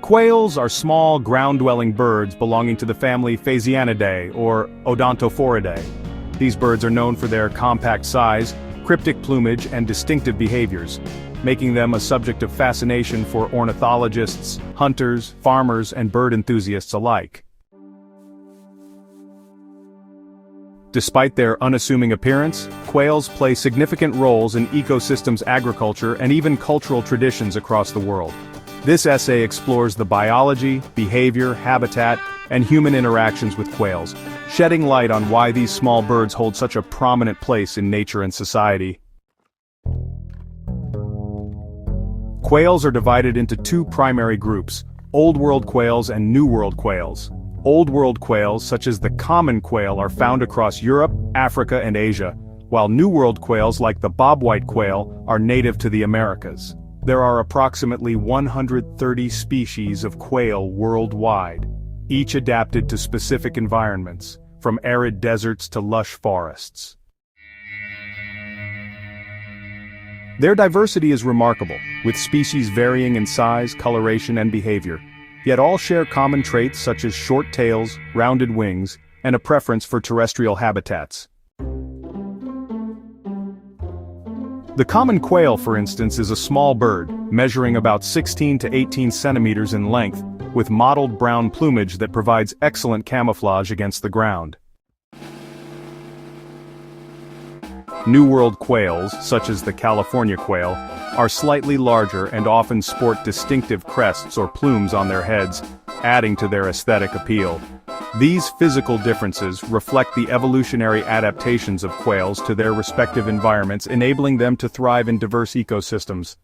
Quails are small, ground-dwelling birds belonging to the family Phasianidae or Odontophoridae. These birds are known for their compact size, cryptic plumage, and distinctive behaviors, making them a subject of fascination for ornithologists, hunters, farmers, and bird enthusiasts alike. Despite their unassuming appearance, quails play significant roles in ecosystems, agriculture, and even cultural traditions across the world. This essay explores the biology, behavior, habitat, and human interactions with quails, shedding light on why these small birds hold such a prominent place in nature and society. Quails are divided into two primary groups: Old World quails and New World quails. Old World quails, such as the common quail, are found across Europe, Africa, and Asia, while New World quails like the bobwhite quail are native to the Americas. There are approximately 130 species of quail worldwide, each adapted to specific environments, from arid deserts to lush forests. Their diversity is remarkable, with species varying in size, coloration, and behavior, yet all share common traits such as short tails, rounded wings, and a preference for terrestrial habitats. The common quail, for instance, is a small bird, measuring about 16 to 18 centimeters in length, with mottled brown plumage that provides excellent camouflage against the ground. New World quails, such as the California quail, are slightly larger and often sport distinctive crests or plumes on their heads, adding to their aesthetic appeal. These physical differences reflect the evolutionary adaptations of quails to their respective environments, enabling them to thrive in diverse ecosystems.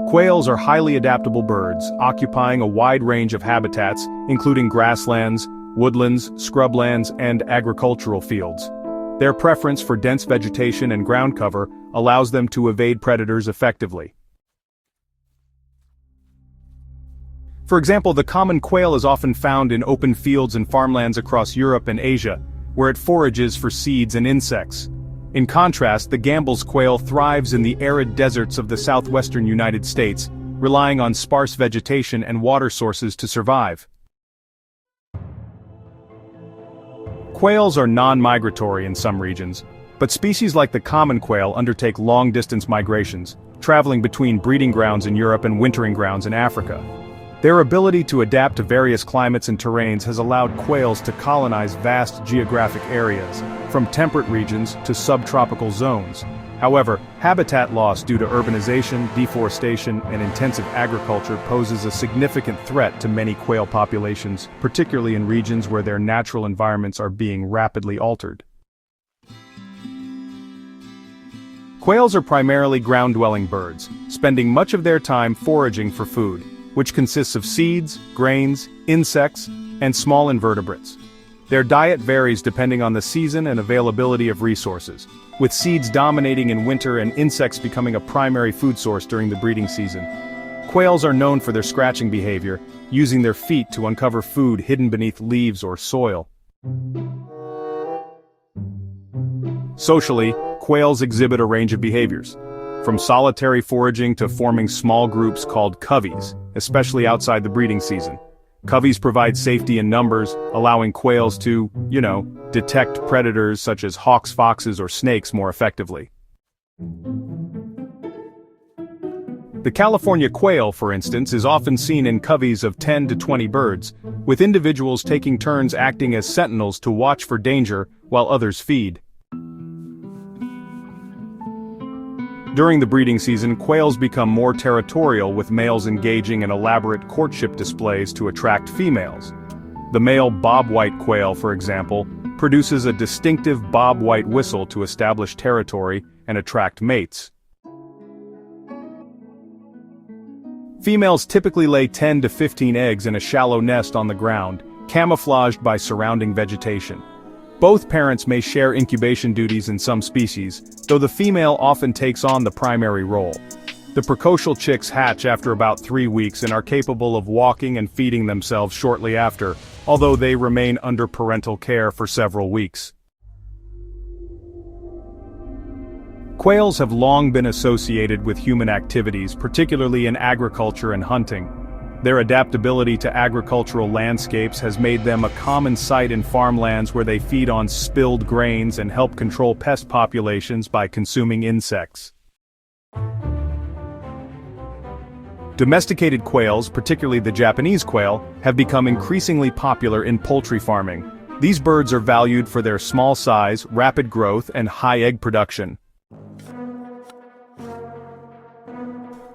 Quails are highly adaptable birds, occupying a wide range of habitats, including grasslands, woodlands, scrublands, and agricultural fields. Their preference for dense vegetation and ground cover allows them to evade predators effectively. For example, the common quail is often found in open fields and farmlands across Europe and Asia, where it forages for seeds and insects. In contrast, the Gambel's quail thrives in the arid deserts of the southwestern United States, relying on sparse vegetation and water sources to survive. Quails are non-migratory in some regions, but species like the common quail undertake long-distance migrations, traveling between breeding grounds in Europe and wintering grounds in Africa. Their ability to adapt to various climates and terrains has allowed quails to colonize vast geographic areas, from temperate regions to subtropical zones. However, habitat loss due to urbanization, deforestation, and intensive agriculture poses a significant threat to many quail populations, particularly in regions where their natural environments are being rapidly altered. Quails are primarily ground-dwelling birds, spending much of their time foraging for food, which consists of seeds, grains, insects, and small invertebrates. Their diet varies depending on the season and availability of resources, with seeds dominating in winter and insects becoming a primary food source during the breeding season. Quails are known for their scratching behavior, using their feet to uncover food hidden beneath leaves or soil. Socially, quails exhibit a range of behaviors, from solitary foraging to forming small groups called coveys, especially outside the breeding season. Coveys provide safety in numbers, allowing quails to, detect predators such as hawks, foxes, or snakes more effectively. The California quail, for instance, is often seen in coveys of 10 to 20 birds, with individuals taking turns acting as sentinels to watch for danger while others feed. During the breeding season, quails become more territorial, with males engaging in elaborate courtship displays to attract females. The male bobwhite quail, for example, produces a distinctive bob-white whistle to establish territory and attract mates. Females typically lay 10 to 15 eggs in a shallow nest on the ground, camouflaged by surrounding vegetation. Both parents may share incubation duties in some species, though the female often takes on the primary role. The precocial chicks hatch after about 3 weeks and are capable of walking and feeding themselves shortly after, although they remain under parental care for several weeks. Quails have long been associated with human activities, particularly in agriculture and hunting. Their adaptability to agricultural landscapes has made them a common sight in farmlands where they feed on spilled grains and help control pest populations by consuming insects. Domesticated quails, particularly the Japanese quail, have become increasingly popular in poultry farming. These birds are valued for their small size, rapid growth, and high egg production.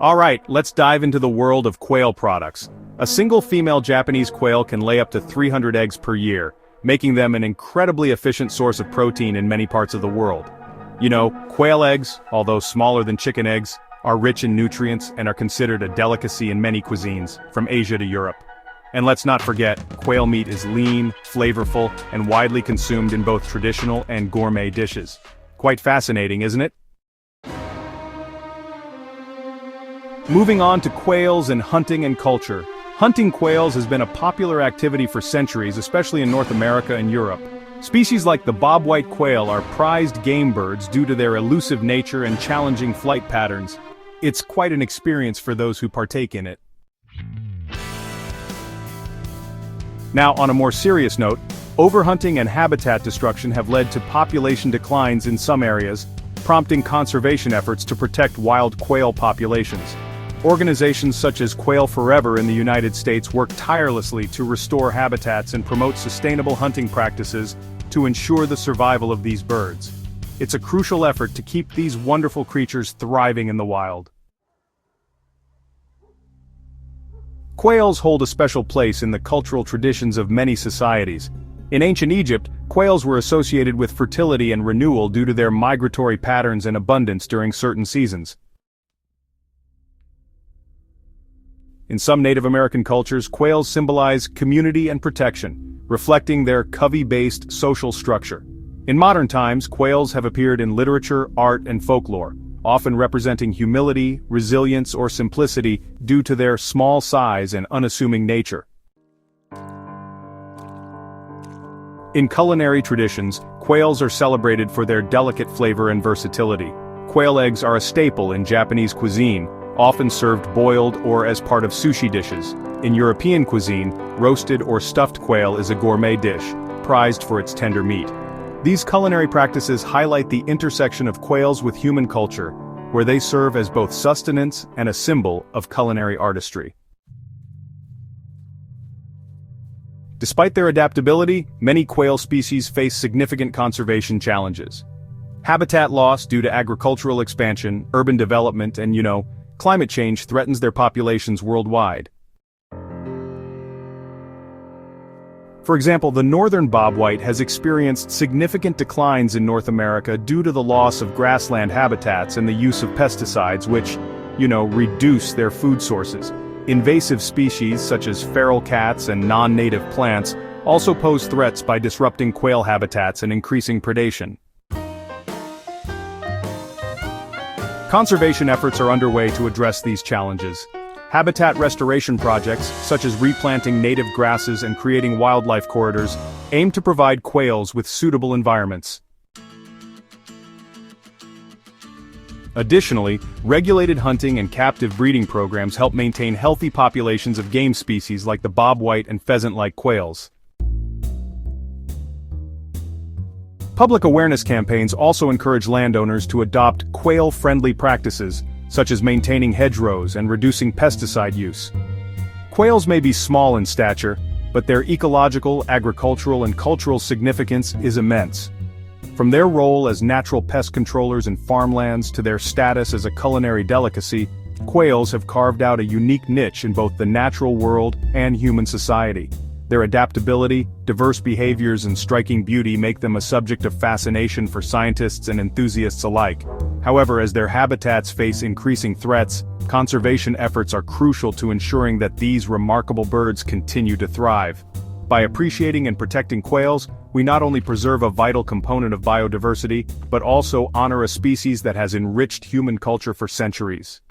Alright, let's dive into the world of quail products. A single female Japanese quail can lay up to 300 eggs per year, making them an incredibly efficient source of protein in many parts of the world. You know, quail eggs, although smaller than chicken eggs, are rich in nutrients and are considered a delicacy in many cuisines, from Asia to Europe. And let's not forget, quail meat is lean, flavorful, and widely consumed in both traditional and gourmet dishes. Quite fascinating, isn't it? Moving on to quails and hunting and culture. Hunting quails has been a popular activity for centuries, especially in North America and Europe. Species like the bobwhite quail are prized game birds due to their elusive nature and challenging flight patterns. It's quite an experience for those who partake in it. Now, on a more serious note, overhunting and habitat destruction have led to population declines in some areas, prompting conservation efforts to protect wild quail populations. Organizations such as Quail Forever in the United States work tirelessly to restore habitats and promote sustainable hunting practices to ensure the survival of these birds. It's a crucial effort to keep these wonderful creatures thriving in the wild. Quails hold a special place in the cultural traditions of many societies. In ancient Egypt, quails were associated with fertility and renewal due to their migratory patterns and abundance during certain seasons. In some Native American cultures, quails symbolize community and protection, reflecting their Covey-based social structure. In modern times, quails have appeared in literature, art, and folklore, often representing humility, resilience, or simplicity due to their small size and unassuming nature. In culinary traditions, quails are celebrated for their delicate flavor and versatility. Quail eggs are a staple in Japanese cuisine, often served boiled or as part of sushi dishes. In European cuisine, roasted or stuffed quail is a gourmet dish, prized for its tender meat. These culinary practices highlight the intersection of quails with human culture, where they serve as both sustenance and a symbol of culinary artistry. Despite their adaptability, many quail species face significant conservation challenges. Habitat loss due to agricultural expansion, urban development, and, climate change threatens their populations worldwide. For example, the northern bobwhite has experienced significant declines in North America due to the loss of grassland habitats and the use of pesticides which, reduce their food sources. Invasive species such as feral cats and non-native plants also pose threats by disrupting quail habitats and increasing predation. Conservation efforts are underway to address these challenges. Habitat restoration projects, such as replanting native grasses and creating wildlife corridors, aim to provide quails with suitable environments. Additionally, regulated hunting and captive breeding programs help maintain healthy populations of game species like the bobwhite and pheasant-like quails. Public awareness campaigns also encourage landowners to adopt quail-friendly practices, such as maintaining hedgerows and reducing pesticide use. Quails may be small in stature, but their ecological, agricultural, and cultural significance is immense. From their role as natural pest controllers in farmlands to their status as a culinary delicacy, quails have carved out a unique niche in both the natural world and human society. Their adaptability, diverse behaviors, and striking beauty make them a subject of fascination for scientists and enthusiasts alike. However, as their habitats face increasing threats, conservation efforts are crucial to ensuring that these remarkable birds continue to thrive. By appreciating and protecting quails, we not only preserve a vital component of biodiversity, but also honor a species that has enriched human culture for centuries.